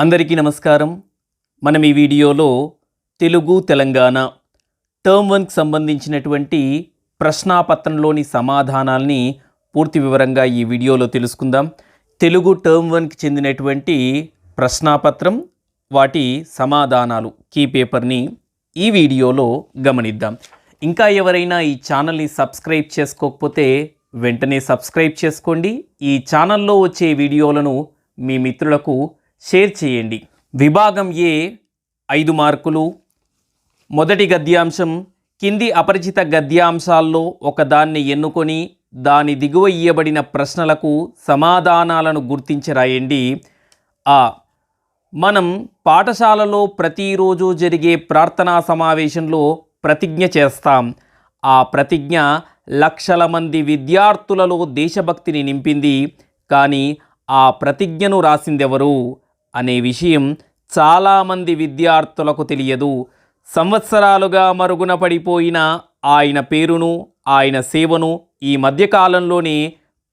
అందరికీ నమస్కారం. మనం ఈ వీడియోలో తెలుగు తెలంగాణ టర్మ్ 1కి సంబంధించినటువంటి ప్రశ్నాపత్రంలోని సమాధానాల్ని పూర్తి వివరంగా ఈ వీడియోలో తెలుసుకుందాం. తెలుగు టర్మ్ 1కి చెందినటువంటి ప్రశ్నాపత్రం, వాటి సమాధానాలు, కీ పేపర్ని ఈ వీడియోలో గమనిద్దాం. ఇంకా ఎవరైనా ఈ ఛానల్ని సబ్స్క్రైబ్ చేసుకోకపోతే వెంటనే సబ్స్క్రైబ్ చేసుకోండి. ఈ ఛానల్లో వచ్చే వీడియోలను మీ మిత్రులకు షేర్ చేయండి. విభాగం ఏ 5 మార్కులు. మొదటి గద్యాంశం, కింది అపరిచిత గద్యాంశాల్లో ఒకదాన్ని ఎన్నుకొని దాని దిగువ ఇయ్యబడిన ప్రశ్నలకు సమాధానాలను గుర్తించి రాయండి. మనం పాఠశాలలో ప్రతిరోజు జరిగే ప్రార్థనా సమావేశంలో ప్రతిజ్ఞ చేస్తాం. ఆ ప్రతిజ్ఞ లక్షల మంది విద్యార్థులలో దేశభక్తిని నింపింది. కానీ ఆ ప్రతిజ్ఞను రాసిందెవరు అనే విషయం చాలామంది విద్యార్థులకు తెలియదు. సంవత్సరాలుగా మరుగున పడిపోయిన ఆయన పేరును, ఆయన సేవను ఈ మధ్యకాలంలోనే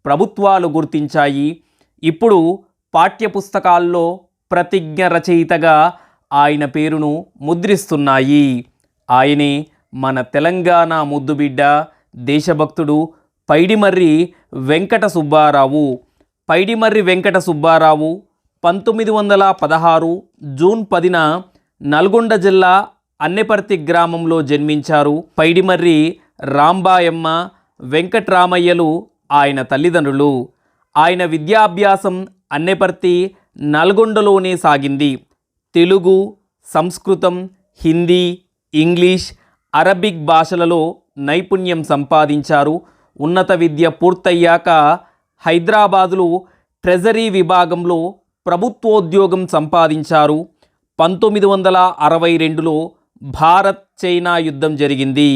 ప్రభుత్వాలు గుర్తించాయి. ఇప్పుడు పాఠ్యపుస్తకాల్లో ప్రతిజ్ఞ రచయితగా ఆయన పేరును ముద్రిస్తున్నాయి. ఆయనే మన తెలంగాణ ముద్దుబిడ్డ, దేశభక్తుడు పైడిమర్రి వెంకట సుబ్బారావు. పైడిమర్రి వెంకట సుబ్బారావు 1916 జూన్ 10న నల్గొండ జిల్లా అన్నెపర్తి గ్రామంలో జన్మించారు. పైడిమర్రి రాంబాయమ్మ, వెంకట్రామయ్యలు ఆయన తల్లిదండ్రులు. ఆయన విద్యాభ్యాసం అన్నెపర్తి, నల్గొండలోనే సాగింది. తెలుగు, సంస్కృతం, హిందీ, ఇంగ్లీష్, అరబిక్ భాషలలో నైపుణ్యం సంపాదించారు. ఉన్నత విద్య పూర్తయ్యాక హైదరాబాదులో ట్రెజరీ విభాగంలో ప్రభుత్వోద్యోగం సంపాదించారు. 1962లో భారత్ చైనా యుద్ధం జరిగింది.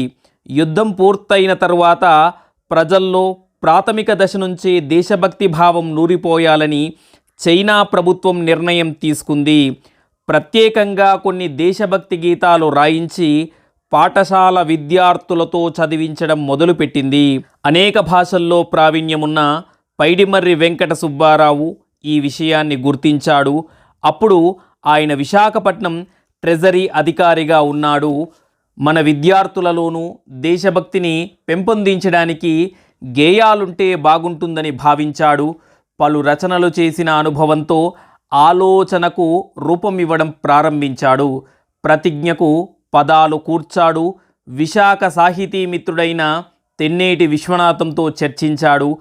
యుద్ధం పూర్తయిన తరువాత ప్రజల్లో ప్రాథమిక దశ నుంచే దేశభక్తి భావం నూరిపోయాలని చైనా ప్రభుత్వం నిర్ణయం తీసుకుంది. ప్రత్యేకంగా కొన్ని దేశభక్తి గీతాలు రాయించి పాఠశాల విద్యార్థులతో చదివించడం మొదలుపెట్టింది. అనేక భాషల్లో ప్రావీణ్యమున్న పైడిమర్రి వెంకట సుబ్బారావు ఈ విషయాన్ని గుర్తించాడు. అప్పుడు ఆయన విశాఖపట్నం ట్రెజరీ అధికారిగా ఉన్నాడు. మన విద్యార్థులలోనూ దేశభక్తిని పెంపొందించడానికి గేయాలుంటే బాగుంటుందని భావించాడు. పలు రచనలు చేసిన అనుభవంతో ఆలోచనకు రూపం ఇవ్వడం ప్రారంభించాడు. ప్రతిజ్ఞకు పదాలు కూర్చాడు. విశాఖ సాహితీ మిత్రుడైన తెన్నేటి విశ్వనాథంతో చర్చించాడు.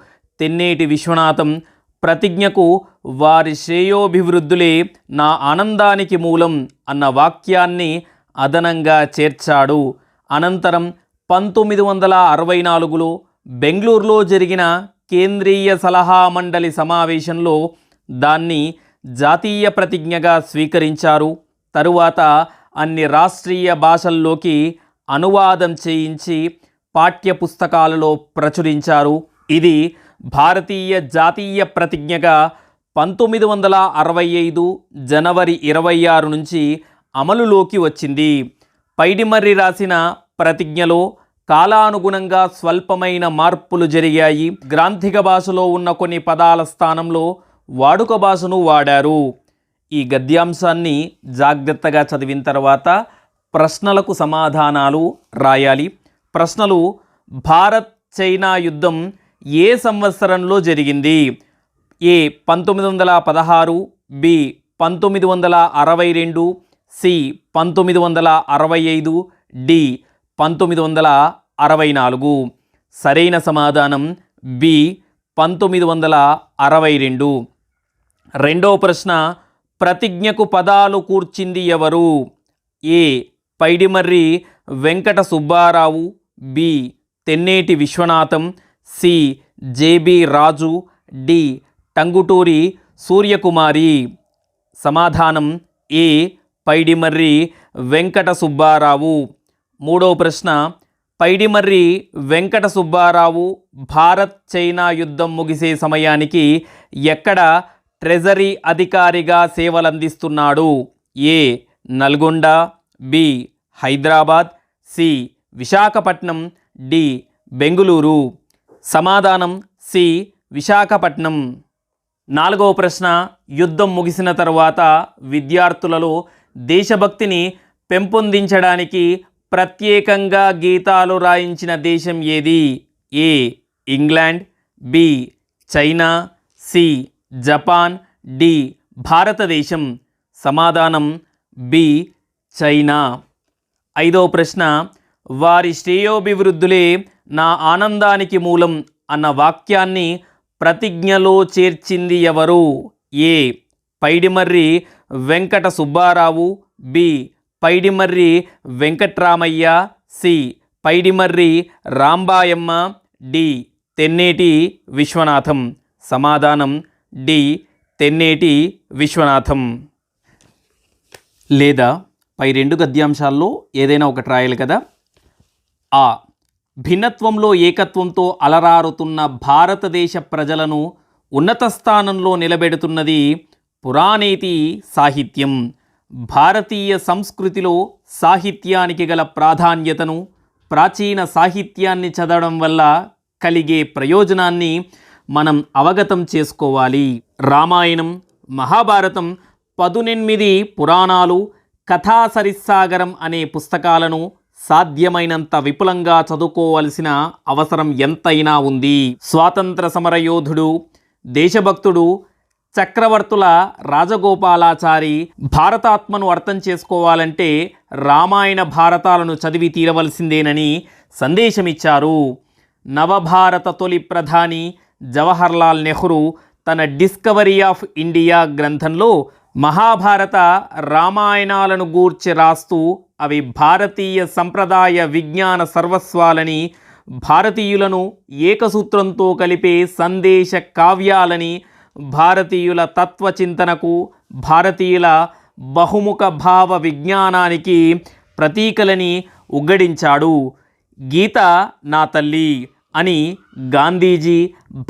తెన్నేటి విశ్వనాథం ప్రతిజ్ఞకు వారి శ్రేయోభివృద్ధులే నా ఆనందానికి మూలం అన్న వాక్యాన్ని అదనంగా చేర్చాడు. అనంతరం 1964లో బెంగళూరులో జరిగిన కేంద్రీయ సలహా మండలి సమావేశంలో దాన్ని జాతీయ ప్రతిజ్ఞగా స్వీకరించారు. తరువాత అన్ని రాష్ట్రీయ భాషల్లోకి అనువాదం చేయించి పాఠ్యపుస్తకాలలో ప్రచురించారు. ఇది భారతీయ జాతీయ ప్రతిజ్ఞగా 1965 జనవరి 26 నుంచి అమలులోకి వచ్చింది. పైడిమర్రి రాసిన ప్రతిజ్ఞలో కాలానుగుణంగా స్వల్పమైన మార్పులు జరిగాయి. గ్రాంథిక భాషలో ఉన్న కొన్ని పదాల స్థానంలో వాడుక భాషను వాడారు. ఈ గద్యాంశాన్ని జాగ్రత్తగా చదివిన తర్వాత ప్రశ్నలకు సమాధానాలు రాయాలి. ప్రశ్నలు: భారత్ చైనా యుద్ధం ఏ సంవత్సరంలో జరిగింది? ఏ 1916, బి 1962, సి 1965, డి 1964. సరైన సమాధానం బి 1962. రెండో ప్రశ్న: ప్రతిజ్ఞకు పదాలు కూర్చింది ఎవరు? A Paidimarri Venkata Subbarao, B Tenneti Vishwanatham, C J B Raju, D Tanguturi Suryakumari. సమాధానం ఏ పైడిమర్రి వెంకట సుబ్బారావు. మూడో ప్రశ్న: పైడిమర్రి వెంకట సుబ్బారావు భారత్ చైనా యుద్ధం ముగిసే సమయానికి ఎక్కడ ట్రెజరీ అధికారిగా సేవలందిస్తున్నాడు? A Nalgonda, B Hyderabad, C Visakhapatnam, D Bengaluru. సమాధానం సి విశాఖపట్నం. నాలుగవ ప్రశ్న, యుద్ధం ముగిసిన తర్వాత విద్యార్థులలో దేశభక్తిని పెంపొందించడానికి ప్రత్యేకంగా గీతాలు రాయించిన దేశం ఏది? A England, B China, C Japan, D భారతదేశం. సమాధానం బి చైనా. ఐదవ ప్రశ్న, వారి శ్రేయోభివృద్ధులే నా ఆనందానికి మూలం అన్న వాక్యాన్ని ప్రతిజ్ఞలో చేర్చింది ఎవరు? A Paidimarri Venkata Subbarao, B Paidimarri Venkatramayya, C Paidimarri Rambayamma, D Tenneti Vishwanatham. సమాధానం డి తెన్నేటి విశ్వనాథం. లేదా పై రెండు గద్యాంశాల్లో ఏదైనా ఒకటి రాయాలి కదా. ఆ భిన్నత్వంలో ఏకత్వంతో అలరారుతున్న భారతదేశ ప్రజలను ఉన్నత స్థానంలో నిలబెడుతున్నది పురాణేతి సాహిత్యం. భారతీయ సంస్కృతిలో సాహిత్యానికి గల ప్రాధాన్యతను, ప్రాచీన సాహిత్యాన్ని చదవడం వల్ల కలిగే ప్రయోజనాన్ని మనం అవగతం చేసుకోవాలి. రామాయణం, మహాభారతం, 18 పురాణాలు, కథా సరిస్సాగరం అనే పుస్తకాలను సాధ్యమైనంత విపులంగా చదువుకోవలసిన అవసరం ఎంతైనా ఉంది. స్వాతంత్ర సమరయోధుడు, దేశభక్తుడు చక్రవర్తుల రాజగోపాలాచారి భారతాత్మను అర్థం చేసుకోవాలంటే రామాయణ భారతాలను చదివి తీరవలసిందేనని సందేశమిచ్చారు. నవభారత తొలి ప్రధాని జవహర్లాల్ నెహ్రూ తన డిస్కవరీ ఆఫ్ ఇండియా గ్రంథంలో మహాభారత, రామాయణాలను గూర్చి రాస్తూ అవి భారతీయ సంప్రదాయ విజ్ఞాన సర్వస్వాలని, భారతీయులను ఏకసూత్రంతో కలిపే సందేశ కావ్యాలని, భారతీయుల తత్వచింతనకు, భారతీయుల బహుముఖ భావ విజ్ఞానానికి ప్రతీకలని ఉగ్గడించాడు. గీత నా తల్లి అని గాంధీజీ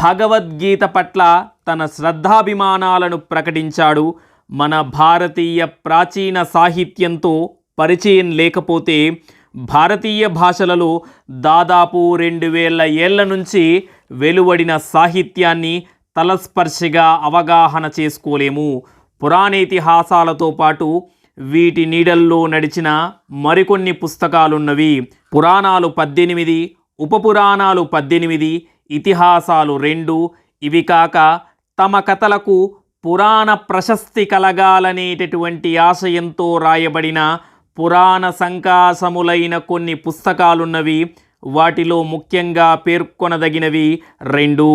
భగవద్గీత పట్ల తన శ్రద్ధాభిమానాలను ప్రకటించాడు. మన భారతీయ ప్రాచీన సాహిత్యంతో పరిచయం లేకపోతే భారతీయ భాషలలో దాదాపు 2000 ఏళ్ల నుంచి వెలువడిన సాహిత్యాన్ని తలస్పర్శిగా అవగాహన చేసుకోలేము. పురాణేతిహాసాలతో పాటు వీటి నీడల్లో నడిచిన మరికొన్ని పుస్తకాలున్నవి. పురాణాలు 18, ఉపపురాణాలు 18, ఇతిహాసాలు 2. ఇవి కాక తమ కథలకు పురాణ ప్రశస్తి కలగాలనేటటువంటి ఆశయంతో రాయబడిన పురాణ సంకాసములైన కొన్ని పుస్తకాలున్నవి. వాటిలో ముఖ్యంగా పేర్కొనదగినవి 2.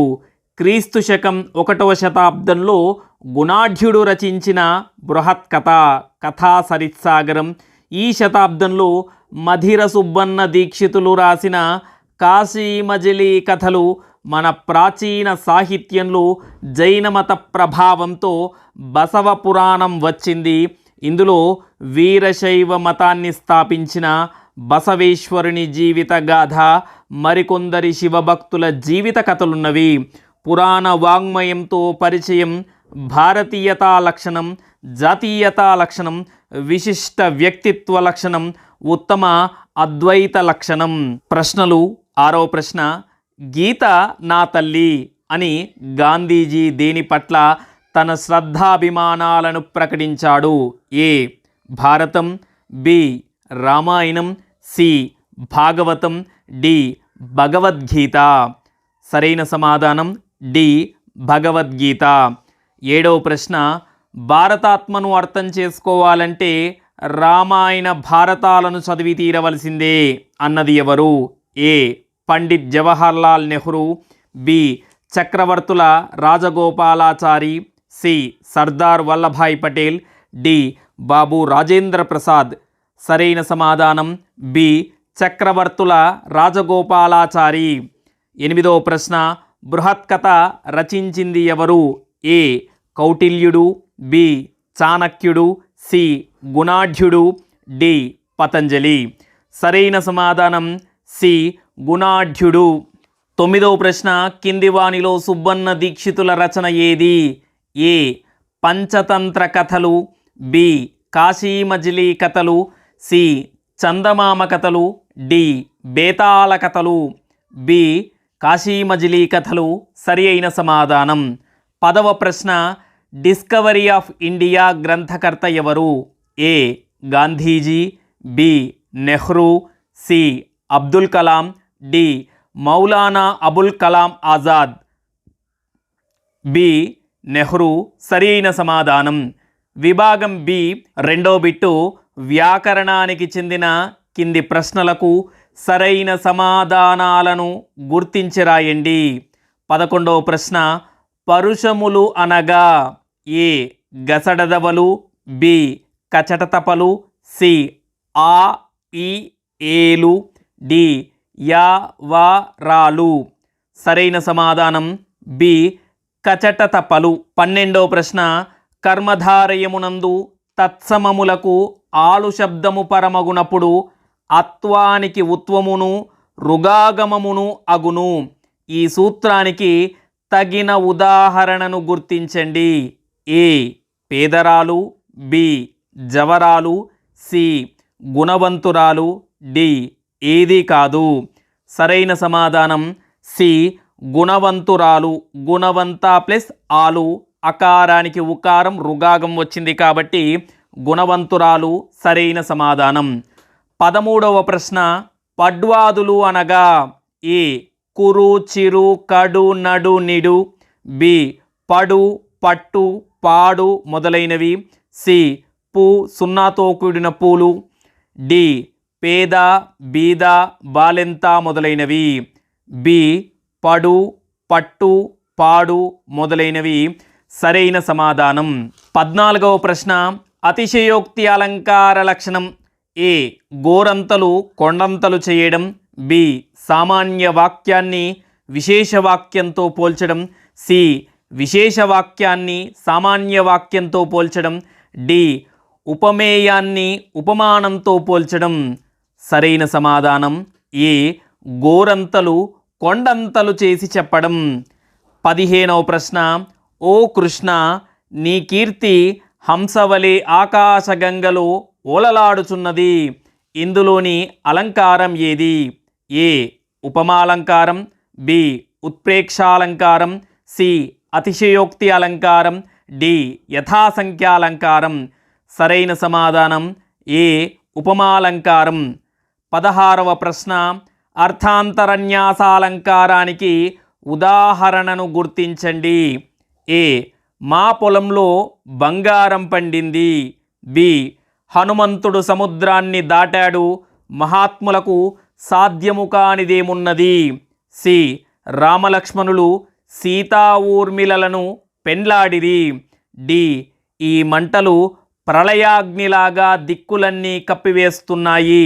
క్రీస్తు శకం 1వ శతాబ్దంలో గుణాఢ్యుడు రచించిన బృహత్ కథ, కథా సరిత్సాగరం. ఈ శతాబ్దంలో మధిర సుబ్బన్న దీక్షితులు రాసిన కాశీ మజిలీ కథలు మన ప్రాచీన సాహిత్యంలో జైనమత ప్రభావంతో బసవ పురాణం వచ్చింది. ఇందులో వీరశైవ మతాన్ని స్థాపించిన బసవేశ్వరుని జీవిత గాథ, మరికొందరి శివభక్తుల జీవిత కథలున్నవి. పురాణ వాంగ్మయంతో పరిచయం, భారతీయతా లక్షణం, జాతీయతా లక్షణం, విశిష్ట వ్యక్తిత్వ లక్షణం, ఉత్తమ అద్వైత లక్షణం. ప్రశ్నలు. 6వ ప్రశ్న, గీత నా తల్లి అని గాంధీజీ దేని పట్ల తన శ్రద్ధాభిమానాలను ప్రకటించాడు? A Bharatam, B Ramayanam, C Bhagavatam, D Bhagavadgita. సరైన సమాధానం డి భగవద్గీత. 7వ ప్రశ్న, భారతాత్మను అర్థం చేసుకోవాలంటే రామాయణ భారతాలను చదివి తీరవలసిందే అన్నది ఎవరు? A Pandit Jawaharlal Nehru, B Chakravarthula Rajagopalachari, C Sardar Vallabhbhai Patel, D Babu Rajendra Prasad. సరైన సమాధానం బి చక్రవర్తుల రాజగోపాలాచారి. 8వ ప్రశ్న, బృహత్ కథ రచించింది ఎవరు? ఏ కౌటిల్యుడు, బి చాణక్యుడు, సి గుణాఢ్యుడు, డి పతంజలి. సరైన సమాధానం సి గుణాఢ్యుడు. 9వ ప్రశ్న, కింది వానిలో సుబ్బన్న దీక్షితుల రచన ఏది? ఏ పంచతంత్ర కథలు, బి కాశీ మజిలీ కథలు, సి చందమామ కథలు, డి బేతాళ కథలు. బి కాశీ మజిలీ కథలు సరి అయిన సమాధానం. 10వ ప్రశ్న డిస్కవరీ ఆఫ్ ఇండియా గ్రంథకర్త ఎవరు? A Gandhiji, B Nehru, C Abdul Kalam, D Maulana Abul Kalam Azad. B Nehru సరైన సమాధానం. విభాగం బి రెండో బిట్టు వ్యాకరణానికి చెందిన కింది ప్రశ్నలకు సరైన సమాధానాలను గుర్తించి రాయండి. 11వ ప్రశ్న పరుషములు అనగా ఏ గసడదవలు, బి కచటతపలు, సి ఆ ఈ ఏలు, డి యావరాలు. సరైన సమాధానం బి కచటతపలు. 12వ ప్రశ్న కర్మధారయమునందు తత్సమములకు ఆలు శబ్దము పరమగునప్పుడు అత్వానికి ఉత్వమును రుగాగమమును అగును. ఈ సూత్రానికి తగిన ఉదాహరణను గుర్తించండి. ఏ పేదరాలు, బి జవరాలు, సి గుణవంతురాలు, డి ఏది కాదు. సరైన సమాధానం సి గుణవంతురాలు. గుణవంత ప్లస్ ఆలు, అకారానికి ఉకారం రుగాగం వచ్చింది కాబట్టి గుణవంతురాలు సరైన సమాధానం. 13వ ప్రశ్న పడ్వాదులు అనగా ఏ కురు చిరు కడు నడు నిడు, బి పడు పట్టు పాడు మొదలైనవి, సి పూ సున్నాతో కూడిన పూలు, డి పేద బీద బాలెంత మొదలైనవి. బి పడు పట్టు పాడు మొదలైనవి సరైన సమాధానం. 14వ ప్రశ్న అతిశయోక్తి అలంకార లక్షణం. ఏ గోరంతలు కొండంతలు చేయడం, బి సామాన్య వాక్యాన్ని విశేష వాక్యంతో పోల్చడం, సి విశేష వాక్యాన్ని సామాన్య వాక్యంతో పోల్చడం, డి ఉపమేయాన్ని ఉపమానంతో పోల్చడం. సరైన సమాధానం ఏ గోరంతలు కొండంతలు చేసి చెప్పడం. 15వ ప్రశ్న ఓ కృష్ణ నీ కీర్తి హంసవలే ఆకాశగంగలో ఓలలాడుచున్నది. ఇందులోని అలంకారం ఏది? ఏ ఉపమాలంకారం, బి ఉత్ప్రేక్షాలంకారం, సి అతిశయోక్తి అలంకారం, డి యథాసంఖ్యాలంకారం. సరైన సమాధానం ఏ ఉపమాలంకారం. 16వ ప్రశ్న అర్థాంతరన్యాసాలంకారానికి ఉదాహరణను గుర్తించండి. ఏ మా పొలంలో బంగారం పండింది, బి హనుమంతుడు సముద్రాన్ని దాటాడు మహాత్ములకు సాధ్యము కానిదేమున్నది, సి రామలక్ష్మణులు సీతా ఊర్మిళలను పెండ్లాడిరి, డి ఈ మంటలు ప్రళయాగ్నిలాగా దిక్కులన్నీ కప్పివేస్తున్నాయి.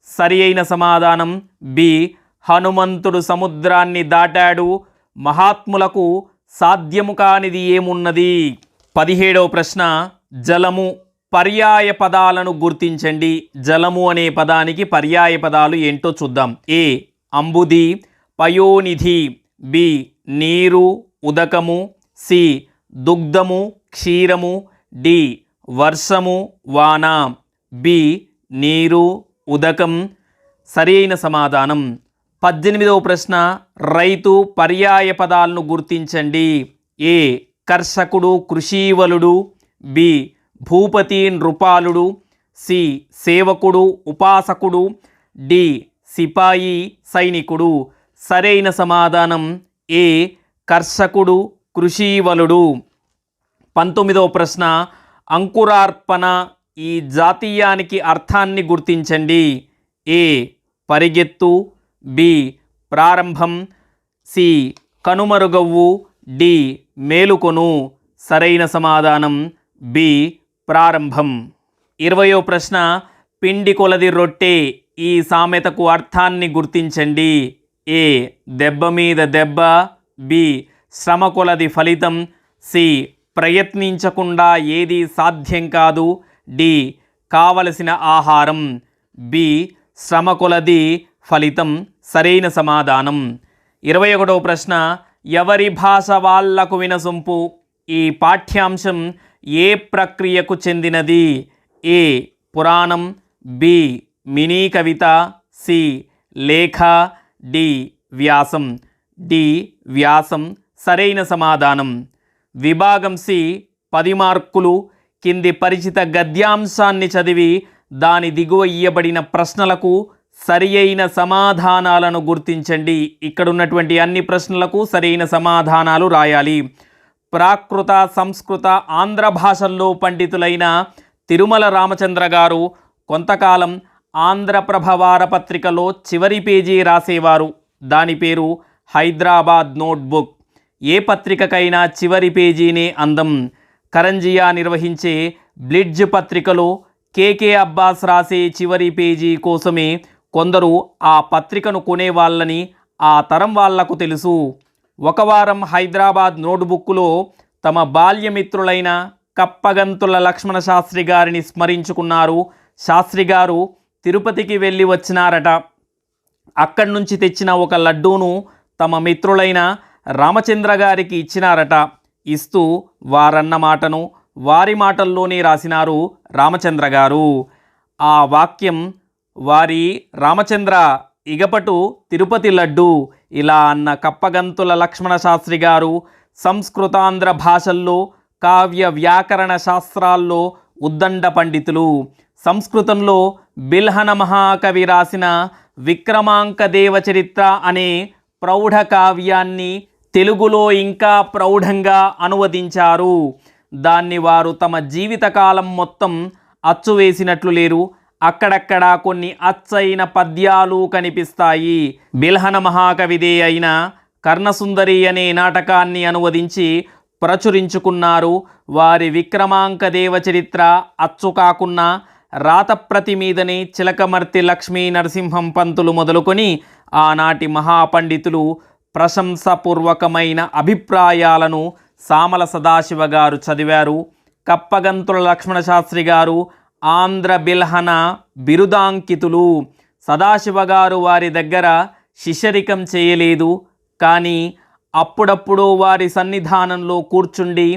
సరి అయిన సమాధానం బి హనుమంతుడు సముద్రాన్ని దాటాడు మహాత్ములకు సాధ్యము కానిది ఏమున్నది. 17వ ప్రశ్న జలము పర్యాయ పదాలను గుర్తించండి. జలము అనే పదానికి పర్యాయ పదాలు ఏంటో చూద్దాం. ఏ అంబుది పయోనిధి, బి నీరు ఉదకము, సి దుగ్ధము క్షీరము, డి వర్షము వాన. బి నీరు ఉదకం సరైన సమాధానం. 18వ ప్రశ్న రైతు పర్యాయ పదాలను గుర్తించండి. ఏ కర్షకుడు కృషీవలుడు, బి భూపతి నృపాలుడు, సి సేవకుడు ఉపాసకుడు, డి సిపాయి సైనికుడు. సరైన సమాధానం ఏ కర్షకుడు కృషీవలుడు. 19వ ప్రశ్న అంకురార్పణ ఈ జాతీయానికి అర్థాన్ని గుర్తించండి. ఏ పరిగెత్తు, బి ప్రారంభం, సి కనుమరుగవ్వు, డి మేలుకొను. సరైన సమాధానం బి ప్రారంభం. 20వ ప్రశ్న పిండి కొలది రొట్టె ఈ సామెతకు అర్థాన్ని గుర్తించండి. ఏ దెబ్బ మీద దెబ్బ, బి శ్రమ కొలది ఫలితం, సి ప్రయత్నించకుండా ఏది సాధ్యం కాదు, డి కావలసిన ఆహారం, బి శ్రమ కొలది ఫలితం. సరైన సమాధానం. 21వ ప్రశ్న ఎవరి భాష వాళ్లకు వినసొంపు ఈ పాఠ్యాంశం ఏ ప్రక్రియకు చెందినది? ఏ పురాణం, బి మినీ కవిత, సి లేఖ, డి వ్యాసం. డి వ్యాసం సరైన సమాధానం. విభాగం సి 10 మార్కులు. కింది పరిచిత గద్యాంశాన్ని చదివి దాని దిగువ ఇయ్యబడిన ప్రశ్నలకు సరి అయిన సమాధానాలను గుర్తించండి. ఇక్కడ ఉన్నటువంటి అన్ని ప్రశ్నలకు సరైన సమాధానాలు రాయాలి. ప్రాకృత, సంస్కృత, ఆంధ్ర భాషల్లో పండితులైన తిరుమల రామచంద్ర గారు కొంతకాలం ఆంధ్రప్రభ వారపత్రికలో చివరి పేజీ రాసేవారు. దాని పేరు హైదరాబాద్ నోట్బుక్. ఏ పత్రికకైనా చివరి పేజీనే అందం. కరంజియా నిర్వహించే బ్లిడ్జ్ పత్రికలో కేకే అబ్బాస్ రాసే చివరి పేజీ కోసమే కొందరు ఆ పత్రికను కొనేవాళ్ళని ఆ తరం వాళ్లకు తెలుసు. ఒక వారం హైదరాబాద్ నోట్బుక్లో తమ బాల్యమిత్రులైన కప్పగంతుల లక్ష్మణ శాస్త్రి గారిని స్మరించుకున్నారు. శాస్త్రి గారు తిరుపతికి వెళ్ళి వచ్చినారట. అక్కడి నుంచి తెచ్చిన ఒక లడ్డూను తమ మిత్రులైన రామచంద్ర గారికి ఇచ్చినారట. ఇస్తూ వారన్న మాటను వారి మాటల్లోనే రాసినారు రామచంద్ర గారు. ఆ వాక్యం వారి రామచంద్ర ఇగపటు తిరుపతి లడ్డు ఇలా అన్న కప్పగంతుల లక్ష్మణ శాస్త్రి గారు సంస్కృతాంధ్ర భాషల్లో కావ్య వ్యాకరణ శాస్త్రాల్లో ఉద్దండ పండితులు. సంస్కృతంలో బిల్హన మహాకవి రాసిన విక్రమాంక దేవచరిత్ర అనే ప్రౌఢ కావ్యాన్ని తెలుగులో ఇంకా ప్రౌఢంగా అనువదించారు. దాన్ని వారు తమ జీవితకాలం మొత్తం అచ్చువేసినట్లు లేరు. అక్కడక్కడ కొన్ని అచ్చైన పద్యాలు కనిపిస్తాయి. బిల్హన మహాకవిదే అయిన కర్ణసుందరి అనే నాటకాన్ని అనువదించి ప్రచురించుకున్నారు. వారి విక్రమాంక దేవచరిత్ర అచ్చు కాకున్నా రాతప్రతి మీదనే చిలకమర్తి లక్ష్మీ నరసింహం పంతులు మొదలుకొని ఆనాటి మహాపండితులు ప్రశంసపూర్వకమైన అభిప్రాయాలను సామల సదాశివ గారు చదివారు. కప్పగంతుల లక్ష్మణ శాస్త్రి గారు ఆంధ్ర బిల్హన బిరుదాంకితులు. సదాశివ గారు వారి దగ్గర శిష్యరికం చేయలేదు. కానీ అప్పుడప్పుడు వారి సన్నిధానంలో కూర్చుండి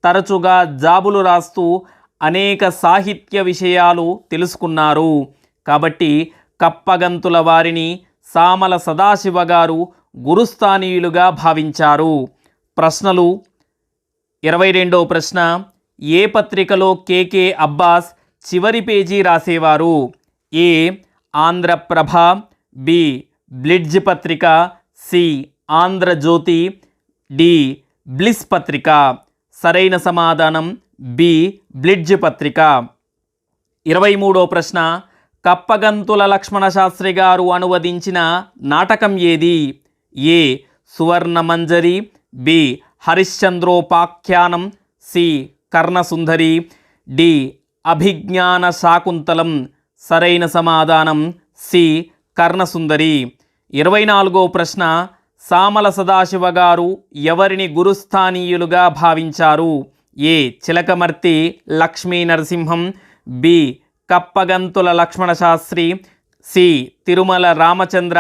తరచుగా జాబులు రాస్తూ అనేక సాహిత్య విషయాలు తెలుసుకున్నారు. కాబట్టి కప్పగంతుల వారిని సామల సదాశివ గారు గురుస్థానీయులుగా భావించారు. ప్రశ్నలు. 22వ ప్రశ్న, ఏ పత్రికలో కేకే అబ్బాస్ చివరి పేజీ రాసేవారు? ఏ ఆంధ్రప్రభ, బి బ్లిడ్జ్ పత్రిక, సి ఆంధ్రజ్యోతి, డి బ్లిస్ పత్రిక. సరైన సమాధానం బి బ్లిడ్జ్ పత్రిక. 23వ ప్రశ్న, కప్పగంతుల లక్ష్మణ శాస్త్రి గారు అనువదించిన నాటకం ఏది? ఏ సువర్ణమంజరి, బి హరిశ్చంద్రోపాఖ్యానం, సి కర్ణసుందరి, డి అభిజ్ఞాన శాకుంతలం. సరైన సమాధానం సి కర్ణసుందరి. 24వ ప్రశ్న, సామల సదాశివ గారు ఎవరిని గురుస్థానీయులుగా భావించారు? A Chilakamarthi Lakshmi Narasimham, B Kappagantula Lakshmana Sastri, C Tirumala Ramachandra,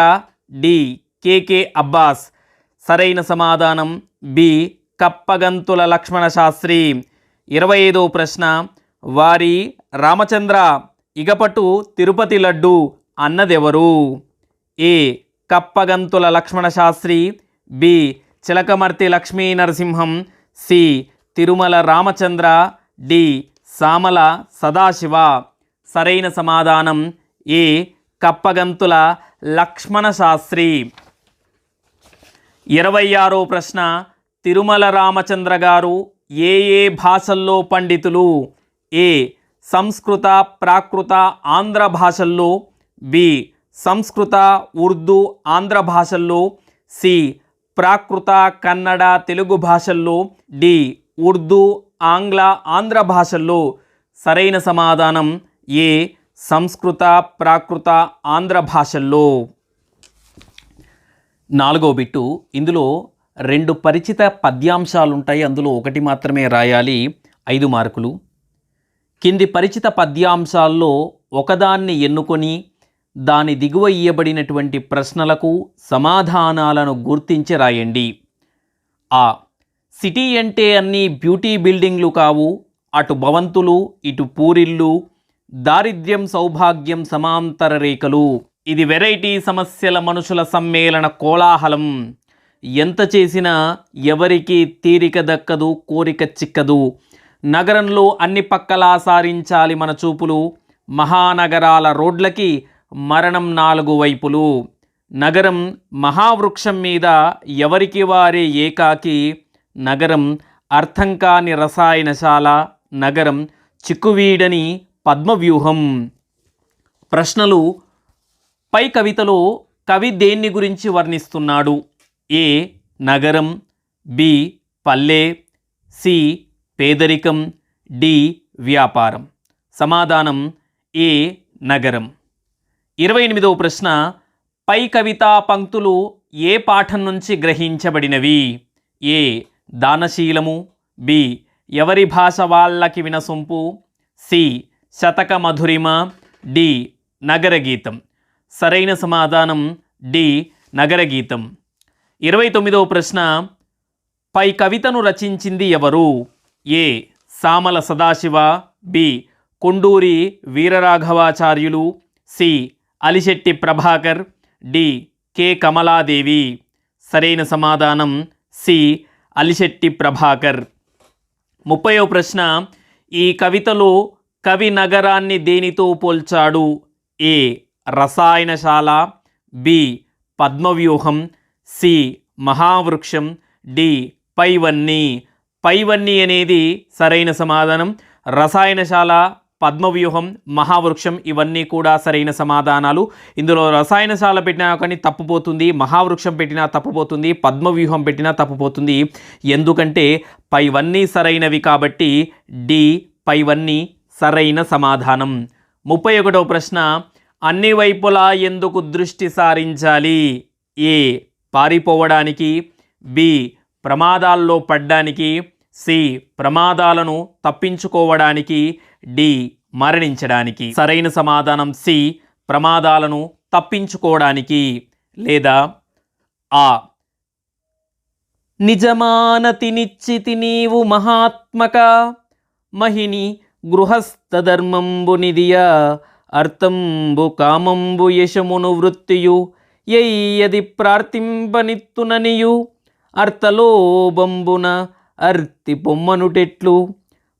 D K K Abbas. సరైన సమాధానం బి కప్పగంతుల లక్ష్మణ శాస్త్రి. 25వ ప్రశ్న, వారి రామచంద్ర ఇగపటు తిరుపతి లడ్డు అన్నదెవరు? A Kappagantula Lakshmana Sastri, B Chilakamarthi Lakshmi Narasimham, C Tirumala Ramachandra, D Samala Sadasiva. సరైన సమాధానం ఏ కప్పగంతుల లక్ష్మణ శాస్త్రి. 26వ ప్రశ్న, తిరుమల రామచంద్ర గారు ఏ ఏ భాషల్లో పండితులు? ఏ సంస్కృత, ప్రాకృత, ఆంధ్ర భాషల్లో, బి సంస్కృత, ఉర్దూ, ఆంధ్ర భాషల్లో, సి ప్రాకృత, కన్నడ, తెలుగు భాషల్లో, డి ఉర్దూ, ఆంగ్ల, ఆంధ్ర భాషల్లో. సరైన సమాధానం ఏ సంస్కృత, ప్రాకృత, ఆంధ్ర భాషల్లో. 4వ బిట్టు, ఇందులో 2 పరిచిత పద్యాంశాలు ఉంటాయి. అందులో ఒకటి మాత్రమే రాయాలి. 5 మార్కులు. కింది పరిచిత పద్యాంశాల్లో ఒకదాన్ని ఎన్నుకొని దాని దిగువ ఇయ్యబడినటువంటి ప్రశ్నలకు సమాధానాలను గుర్తించి రాయండి. ఆ సిటీ అంటే అన్నీ బ్యూటీ బిల్డింగ్లు కావు. అటు భవంతులు, ఇటు పూరిళ్ళు, దారిద్ర్యం, సౌభాగ్యం, సమాంతర రేఖలు. ఇది వెరైటీ సమస్యల మనుషుల సమ్మేళన కోలాహలం. ఎంత చేసినా ఎవరికి తీరిక దక్కదు, కోరిక చిక్కదు. నగరంలో అన్ని పక్కలా సారించాలి మన చూపులు, మహానగరాల రోడ్లకి మరణం 4 వైపులు. నగరం మహావృక్షం మీద ఎవరికి వారే ఏకాకి, నగరం అర్థం కాని రసాయనశాల, నగరం చిక్కువీడని పద్మవ్యూహం. ప్రశ్నలు: పై కవితలో కవి దేన్ని గురించి వర్ణిస్తున్నాడు? ఏ నగరం, బి పల్లె, సి పేదరికం, డి వ్యాపారం. సమాధానం ఏ నగరం. 28వ ప్రశ్న: పై కవితా పంక్తులు ఏ పాఠం నుంచి గ్రహించబడినవి? ఏ దానశీలము, బి ఎవరి భాష వాళ్ళకి వినసొంపు, సి శతక మధురిమ, డి నగరగీతం. సరైన సమాధానం డి నగరగీతం. 29వ ప్రశ్న: పై కవితను రచించింది ఎవరు? A Samala Sadasiva, B Konduri Veeraraghavacharyulu, C Alisetti Prabhakar, D K Kamaladevi. సరైన సమాధానం సి అలిశెట్టి ప్రభాకర్. 30వ ప్రశ్న: ఈ కవితలో కవి నగరాన్ని దేనితో పోల్చాడు? ఏ రసాయనశాల, బి పద్మవ్యూహం, సి మహావృక్షం, డి పైవన్నీ. పైవన్నీ అనేది సరైన సమాధానం. రసాయనశాల, పద్మవ్యూహం, మహావృక్షం ఇవన్నీ కూడా సరైన సమాధానాలు. ఇందులో రసాయనశాల పెట్టినా కానీ తప్పుపోతుంది, మహావృక్షం పెట్టినా తప్పుపోతుంది, పద్మవ్యూహం పెట్టినా తప్పుపోతుంది. ఎందుకంటే పైవన్నీ సరైనవి కాబట్టి డి పైవన్నీ సరైన సమాధానం. 31వ ప్రశ్న: అన్ని వైపులా ఎందుకు దృష్టి సారించాలి? ఏ పారిపోవడానికి, బి ప్రమాదాల్లో పడ్డానికి, సి ప్రమాదాలను తప్పించుకోవడానికి, డి మరణించడానికి. సరైన సమాధానం సి ప్రమాదాలను తప్పించుకోవడానికి. లేదా ఆ నిజమానతి నిశ్చితి నీవు మహాత్మక, మహిని గృహస్థధర్మంబు నిదియ, అర్థంబు కామంబు యశమును వృత్తియు, ఎయ్యది ప్రార్థింపనిత్తుననియు, అర్థలోబంబున అర్తి పొమ్మనుటెట్లు,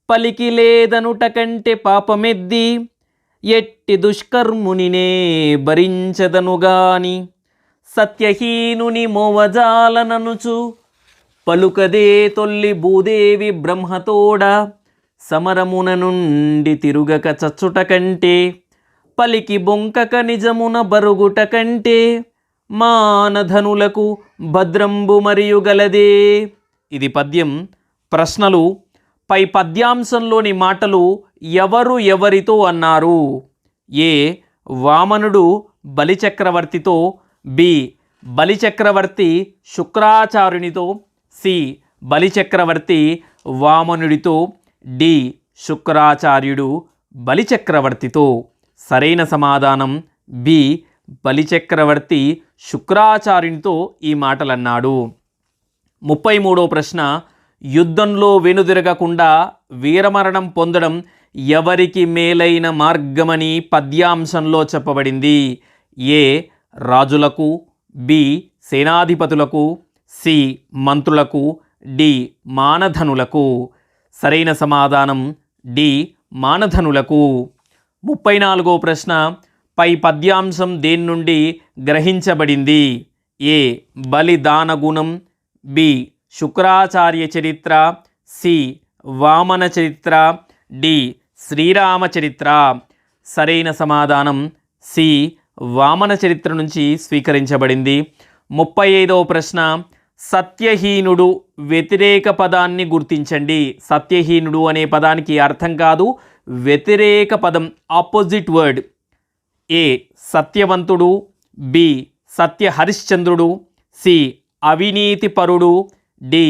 పలికి లేదనుట కంటే పాపమెద్ది, ఎట్టి దుష్కర్మునినే భరించదనుగాని, సత్యహీనుని మోవజాలననుచు, పలుకదే తొల్లి భూదేవి బ్రహ్మతోడ, సమరమున నుండి తిరుగక చచ్చుట కంటే, పలికి బొంకక నిజమున బరుగుట కంటే, మానధనులకు భద్రంబు మరియు గలదే. ఇది పద్యం. ప్రశ్నలు: పై పద్యాంశంలోని మాటలు ఎవరు ఎవరితో అన్నారు? ఏ వామనుడు బలిచక్రవర్తితో, బి బలిచక్రవర్తి శుక్రాచార్యునితో, సి బలిచక్రవర్తి వామనుడితో, డి శుక్రాచార్యుడు బలిచక్రవర్తితో. సరైన సమాధానం బి బలిచక్రవర్తి శుక్రాచార్యునితో ఈ మాటలన్నాడు. 33వ ప్రశ్న: యుద్ధంలో వెనుదిరగకుండా వీరమరణం పొందడం ఎవరికి మేలైన మార్గమని పద్యాంశంలో చెప్పబడింది? ఏ రాజులకు, బి సేనాధిపతులకు, సి మంత్రులకు, డి మానధనులకు. సరైన సమాధానం డి మానధనులకు. 34వ ప్రశ్న: పై పద్యాంశం దేని నుండి గ్రహించబడింది? ఏ బలిదాన గుణం, బి శుక్రాచార్య చరిత్ర, సి వామన చరిత్ర, డి శ్రీరామ చరిత్ర. సరైన సమాధానం సి వామన చరిత్ర నుంచి స్వీకరించబడింది. 35వ ప్రశ్న: సత్యహీనుడు వ్యతిరేక పదాన్ని గుర్తించండి. సత్యహీనుడు అనే పదానికి అర్థం కాదు, వ్యతిరేక పదం, ఆపోజిట్ వర్డ్. ఏ సత్యవంతుడు, బి సత్యహరిశ్చంద్రుడు, సి అవినీతిపరుడు, డి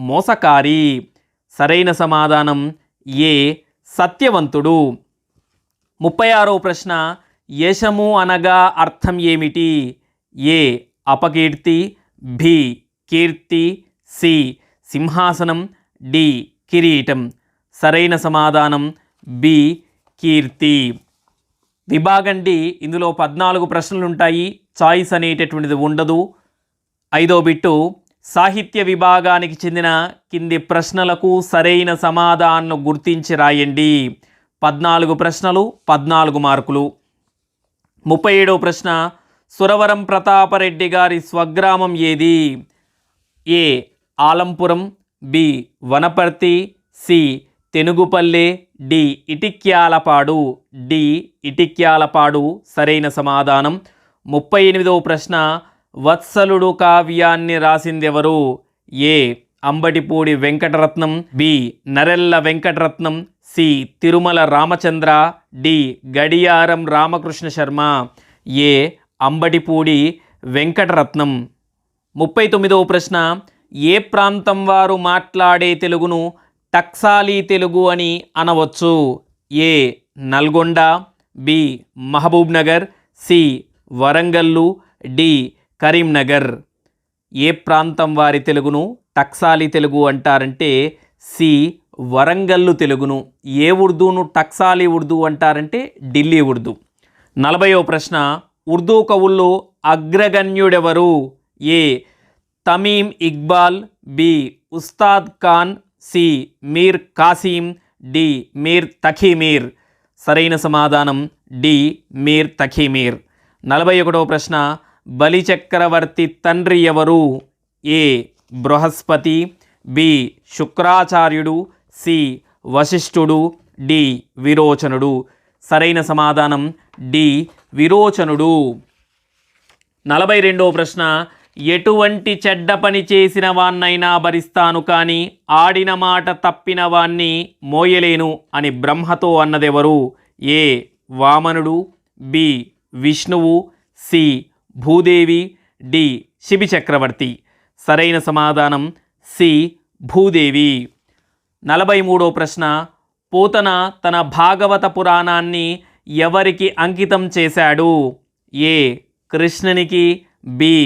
మోసకారి. సరైన సమాధానం ఏ సత్యవంతుడు. 36వ ప్రశ్న: యశము అనగా అర్థం ఏమిటి? ఏ అపకీర్తి, బి కీర్తి, సి సింహాసనం, డి కిరీటం. సరైన సమాధానం బి కీర్తి. విభాగం డి. ఇందులో 14 ప్రశ్నలు ఉంటాయి, చాయిస్ అనేటటువంటిది ఉండదు. 5వ బిట్టు: సాహిత్య విభాగానికి చెందిన కింది ప్రశ్నలకు సరైన సమాధానం గుర్తించి రాయండి. 14 ప్రశ్నలు, 14 మార్కులు. 37వ ప్రశ్న, సురవరం ప్రతాపరెడ్డి గారి స్వగ్రామం ఏది? A Alampuram, B Wanaparthy, C Tenugupalle, D Itikyalapadu. D Itikyalapadu సరైన సమాధానం. 38వ ప్రశ్న, వత్సలుడు కావ్యాన్ని రాసిందెవరు? A Ambatipudi Venkataratnam, B Narella Venkataratnam, C Tirumala Ramachandra, D Gadiyaram Ramakrishna Sharma. ఏ అంబటిపూడి వెంకటరత్నం. 39వ ప్రశ్న, ఏ ప్రాంతం వారు మాట్లాడే తెలుగును టక్సాలీ తెలుగు అని అనవచ్చు? A Nalgonda, B Mahabubnagar, C Warangal, D Karimnagar. ఏ ప్రాంతం వారి తెలుగును టక్సాలీ తెలుగు అంటారంటే సి వరంగల్లు తెలుగును. ఏ ఉర్దూను టక్సాలీ ఉర్దూ అంటారంటే ఢిల్లీ ఉర్దూ. 40వ ప్రశ్న, ఉర్దూ కవుల్లో అగ్రగణ్యుడెవరు? ఏ తమీం ఇక్బాల్, బి ఉస్తాద్ ఖాన్, సి మీర్ కాసిం, డి మీర్ తఖీమీర్. సరైన సమాధానం డి మీర్ తఖీమీర్. 41వ ప్రశ్న, బలిచక్రవర్తి తండ్రి ఎవరు? ఏ బృహస్పతి, బి శుక్రాచార్యుడు, సి వశిష్ఠుడు, డి విరోచనుడు. సరైన సమాధానం డి విరోచనుడు. 42వ ప్రశ్న, ఎటువంటి చెడ్డ పని చేసిన వాన్నైనా భరిస్తాను కానీ ఆడిన మాట తప్పిన వాణ్ణి మోయలేను అని బ్రహ్మతో అన్నదెవరు? ఏ వామనుడు, బి విష్ణువు, సి భూదేవి, డి శిబి చక్రవర్తి. సరైన సమాధానం సి భూదేవి. 43వ ప్రశ్న, పోతన తన భాగవత పురాణాన్ని ఎవరికి అంకితం చేశాడు? ఏ కృష్ణునికి, బి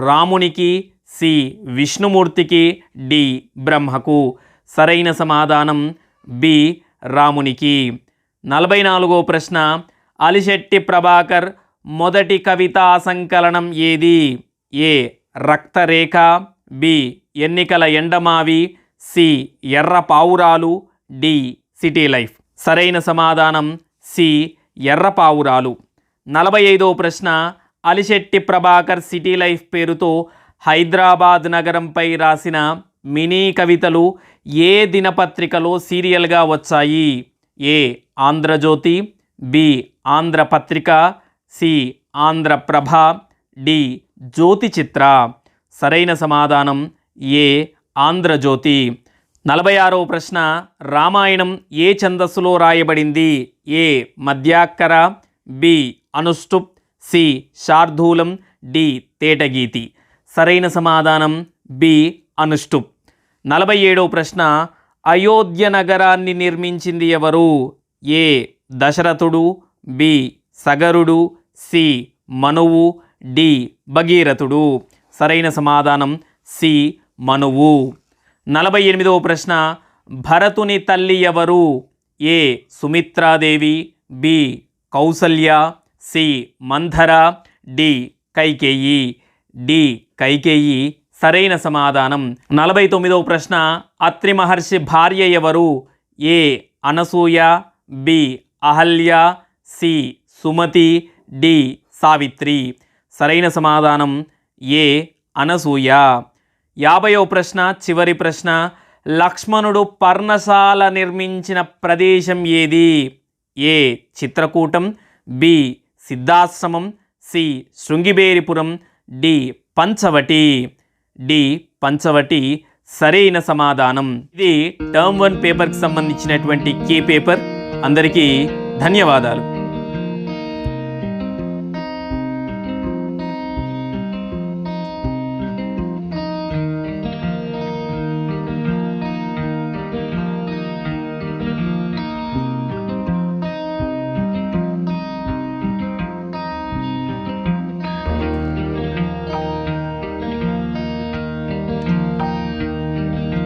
రామునికి, సి విష్ణుమూర్తికి, డి బ్రహ్మకు. సరైన సమాధానం బి రామునికి. 44వ ప్రశ్న, అలిశెట్టి ప్రభాకర్ మొదటి కవితా సంకలనం ఏది? ఏ రక్తరేఖ, బి ఎన్నికల ఎండమావి, సి ఎర్ర పావురాలు, డి సిటీ లైఫ్. సరైన సమాధానం సి ఎర్ర పావురాలు. 45వ ప్రశ్న, అలిశెట్టి ప్రభాకర్ సిటీ లైఫ్ పేరుతో హైదరాబాద్ నగరంపై రాసిన మినీ కవితలు ఏ దినపత్రికలో సీరియల్గా వచ్చాయి? A Andhrajyothi, B Andhrapatrika, C Andhraprabha, D Jyothi Chitra. సరైన సమాధానం ఏ ఆంధ్రజ్యోతి. 46వ ప్రశ్న, రామాయణం ఏ ఛందస్సులో రాయబడింది? ఏ మధ్యాక్కర, బి అనుష్టుప్, సి శార్దూలం, డి తేటగీతి. సరైన సమాధానం బి అనుష్టుప్. 47వ ప్రశ్న, అయోధ్య నగరాన్ని నిర్మించింది ఎవరు? ఏ దశరథుడు, బి సగరుడు, సి మనువు, డి భగీరథుడు. సరైన సమాధానం సి మనువు. 48వ ప్రశ్న, భరతుని తల్లి ఎవరు? A Sumitradevi, B Kausalya, C Manthara, D Kaikeyi. D Kaikeyi సరైన సమాధానం. 49వ ప్రశ్న, అత్రి మహర్షి భార్య ఎవరు? A Anasuya, B Ahalya, C Sumathi, D Savitri. సరైన సమాధానం ఏ అనసూయ. 50వ ప్రశ్న, చివరి ప్రశ్న, లక్ష్మణుడు పర్ణశాల నిర్మించిన ప్రదేశం ఏది? A Chitrakutam, B Siddhashramam, C Sringiberipuram, D Panchavati. D Panchavati సరైన సమాధానం. ఇది టర్మ్ 1 పేపర్కి సంబంధించినటువంటి కీ పేపర్. అందరికీ ధన్యవాదాలు.